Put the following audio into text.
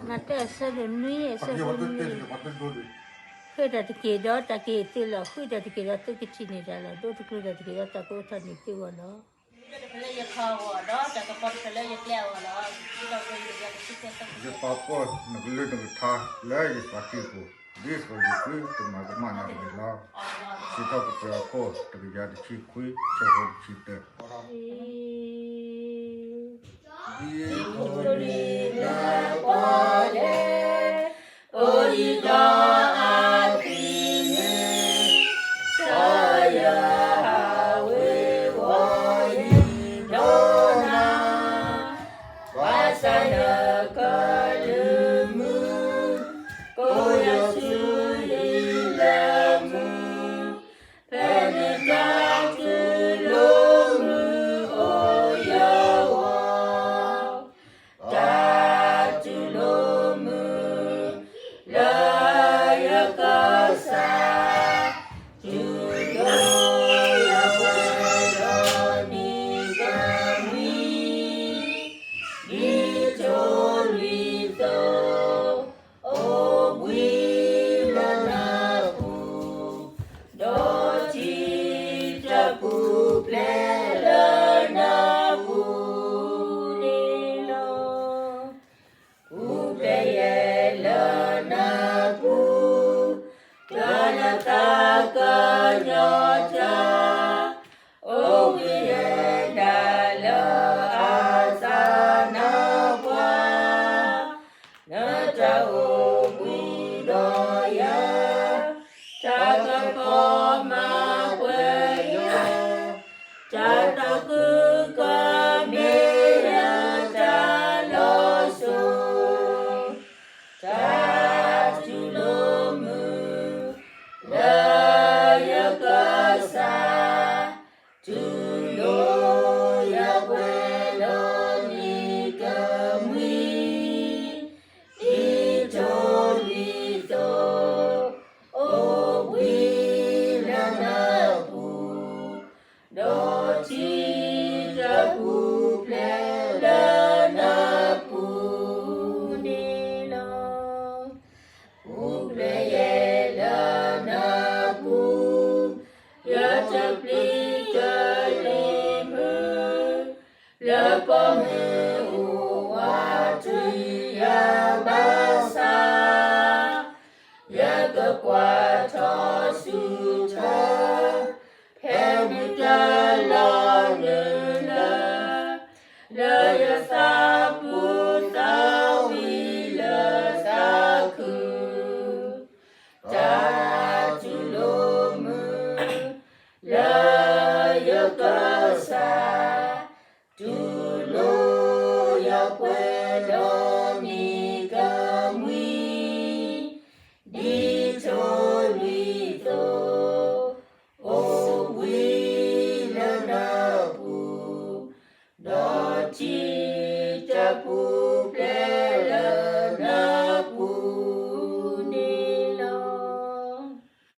Mata asa nui asa nui. Hui da te ke do ta ke te la hui da te ke da te ke chini da la do te ku da te ke da ta ko ta ni te wa no. Pele ya kha wa do ta ka pot pele ya kle wa la. Ta ko ya ya te te ta. Je papa na gulu na tha la je pati ko. This was the free to my mana de la. Sita ko pra ko to ya de chi kui che ho chi te. Victory la pole. Orida atine. Saya hawe woi dona. Wasana kalemu. Koya sulilamu. Penidatu lumu oyawa. Datu lumu laya kasa. Judoya wedoni kami. Ditolito obwilanaku. Doti jaku plelanaku nilo. Upleyelanaku. Tanatakanyocha. Owiyendala asanakwa. Nata obwidoya. Takakoma kweya. Tatakukamira taloso. Tatulomu laya kasa. Tulo ya kwelo nikamwi. Itolito obwilanaku. Doti jaku plelanaku nilo. Upleyelanaku. Yataplikalemu. Lepamu uwatu yabasa. Yakakwata suta. Pemutalanuna. Laya sapu tawila saku. Tatulomu laya kasa. Tulo ya kwelo nikamwi. Ditolito obwilanaku. Doti